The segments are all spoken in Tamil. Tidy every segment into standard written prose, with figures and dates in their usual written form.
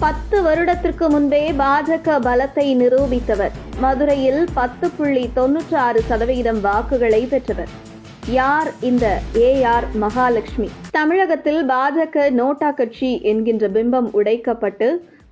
10 வருடத்திற்கு முன்பே பாஜக பலத்தை நிரூபித்தவர். மதுரையில் 10.96% வாக்குகளை பெற்றவர். யார் இந்த AR மகாலட்சுமி? தமிழகத்தில் பாஜக நோட்டா கட்சி என்கின்ற பிம்பம் உடைக்கப்பட்டு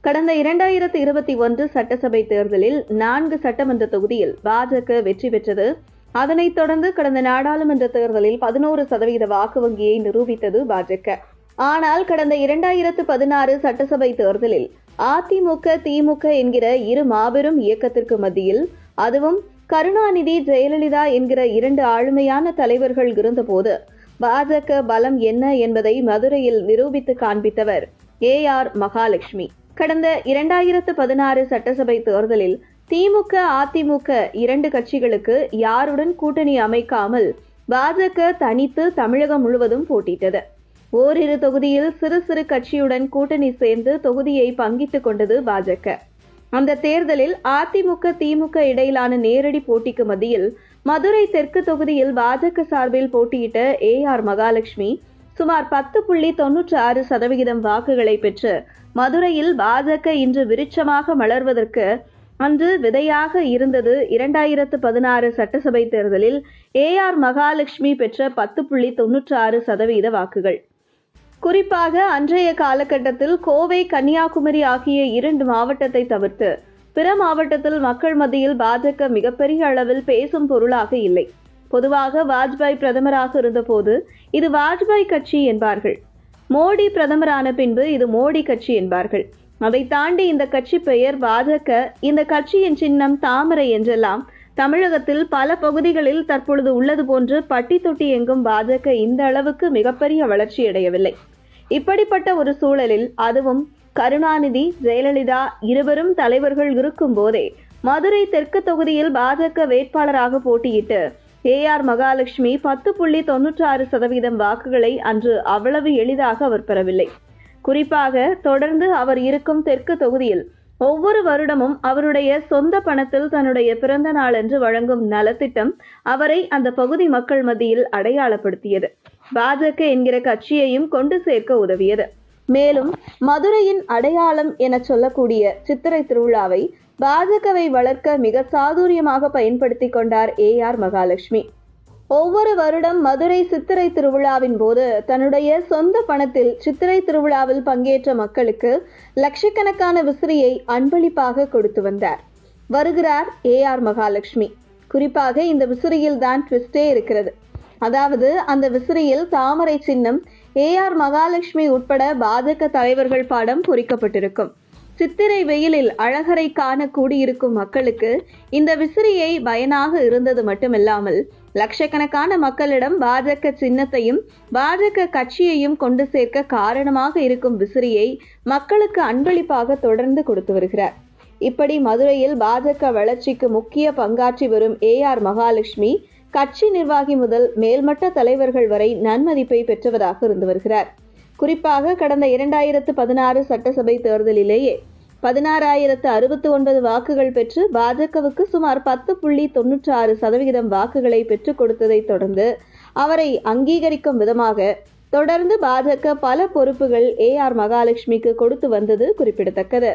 கடந்த 2021 சட்டசபை தேர்தலில் 4 சட்டமன்ற தொகுதியில் பாஜக வெற்றி பெற்றது. அதனைத் தொடர்ந்து கடந்த நாடாளுமன்ற தேர்தலில் 11% வாக்கு வங்கியை நிரூபித்தது பாஜக. ஆனால் கடந்த 2016 சட்டசபை தேர்தலில் அதிமுக, திமுக என்கிற இரு மாபெரும் இயக்கத்திற்கு மத்தியில், அதுவும் கருணாநிதி, ஜெயலலிதா என்கிற 2 ஆளுமையான தலைவர்கள் இருந்தபோது பாஜக பலம் என்ன என்பதை மதுரையில் நிரூபித்து காண்பித்தவர் AR மகாலட்சுமி. கடந்த 2016 சட்டசபை தேர்தலில் திமுக, அதிமுக 2 கட்சிகளுக்கு யாருடன் கூட்டணி அமைக்காமல் பாஜக தனித்து தமிழகம் முழுவதும் போட்டியிட்டது. ஓரிரு தொகுதியில் சிறு சிறு கட்சியுடன் கூட்டணி சேர்ந்து தொகுதியை பங்கிட்டுக் கொண்டது பாஜக. அந்த தேர்தலில் அதிமுக, திமுக இடையிலான நேரடி போட்டிக்கு மத்தியில் மதுரை தெற்கு தொகுதியில் பாஜக சார்பில் போட்டியிட்ட AR மகாலட்சுமி சுமார் 10.96% வாக்குகளை பெற்று மதுரையில் பாஜக இன்று விருட்சமாக மலர்வதற்கு அன்று விதையாக இருந்தது 2016 சட்டசபை தேர்தலில் AR மகாலட்சுமி பெற்ற 10.96% வாக்குகள். குறிப்பாக அன்றைய காலகட்டத்தில் கோவை, கன்னியாகுமரி ஆகிய 2 மாவட்டத்தை தவிர்த்து பிற மாவட்டத்தில் மக்கள் மத்தியில் பாஜக மிகப்பெரிய அளவில் பேசும் பொருளாக இல்லை. பொதுவாக வாஜ்பாய் பிரதமராக இருந்தபோது இது வாஜ்பாய் கட்சி என்பார்கள். மோடி பிரதமரான பின்பு இது மோடி கட்சி என்பார்கள். அதை தாண்டி இந்த கட்சி பெயர் பாஜக, இந்த கட்சியின் சின்னம் தாமரை என்றெல்லாம் தமிழகத்தில் பல பகுதிகளில் தற்பொழுது உள்ளது போன்று பட்டி தொட்டி எங்கும் பாஜக இந்த அளவுக்கு மிகப்பெரிய வளர்ச்சியடையவில்லை. இப்படிப்பட்ட ஒரு சூழலில், அதுவும் கருணாநிதி, ஜெயலலிதா இருவரும் தலைவர்கள் இருக்கும் போதே மதுரை தெற்கு தொகுதியில் பாஜக வேட்பாளராக போட்டியிட்டு AR மகாலட்சுமி 10.96% வாக்குகளை அன்று அவ்வளவு எளிதாக அவர் பெறவில்லை. குறிப்பாக தொடர்ந்து அவர் இருக்கும் தெற்கு தொகுதியில் ஒவ்வொரு வருடமும் அவருடைய சொந்த பணத்தில் தன்னுடைய பிறந்த நாளன்று வழங்கும் நலத்திட்டம் அவரை அந்த பகுதி மக்கள் மத்தியில் அடையாளப்படுத்தியது. பாஜக என்கிற கட்சியையும் கொண்டு சேர்க்க உதவியது. மேலும் மதுரையின் அடையாளம் என சொல்லக்கூடிய சித்திரை திருவிழாவை பாஜகவை வளர்க்க மிக சாதுரியமாக பயன்படுத்தி கொண்டார் AR மகாலட்சுமி. ஒவ்வொரு வருடம் மதுரை சித்திரை திருவிழாவின் போது தன்னுடைய சொந்த பணத்தில் சித்திரை திருவிழாவில் பங்கேற்ற மக்களுக்கு லட்சக்கணக்கான விசிறியை அன்பளிப்பாக கொடுத்து வந்தார். வருகிறார் AR மகாலட்சுமி. குறிப்பாக இந்த விசிறியில் தான் ட்விஸ்டே இருக்கிறது. அதாவது அந்த விசிறியில் தாமரை சின்னம், AR மகாலட்சுமி உட்பட பாஜக தலைவர்கள் படம் பொறிக்கப்பட்டிருக்கும். சித்திரை வெயிலில் அழகரை காண கூடியிருக்கும் மக்களுக்கு இந்த விசிறியை பயனாக இருந்தது மட்டுமில்லாமல் லட்சக்கணக்கான மக்களிடம் பாஜக சின்னத்தையும் பாஜக கட்சியையும் கொண்டு சேர்க்க காரணமாக இருக்கும் விசிறியை மக்களுக்கு அன்பளிப்பாக தொடர்ந்து கொடுத்து வருகிறார். இப்படி மதுரையில் பாஜக வளர்ச்சிக்கு முக்கிய பங்காற்றி வரும் AR மகாலட்சுமி கட்சி நிர்வாகி முதல் மேல்மட்ட தலைவர்கள் வரை நன்மதிப்பை பெற்றவராக இருந்து வருகிறார். குறிப்பாக கடந்த 2016 சட்டசபை தேர்தலிலேயே 16,069 வாக்குகள் பெற்று பாஜகவுக்கு சுமார் 10.96% வாக்குகளை பெற்றுக் கொடுத்ததை தொடர்ந்து அவரை அங்கீகரிக்கும் விதமாக தொடர்ந்து பாஜக பல பொறுப்புகள் AR மகாலட்சுமிக்கு கொடுத்து வந்தது குறிப்பிடத்தக்கது.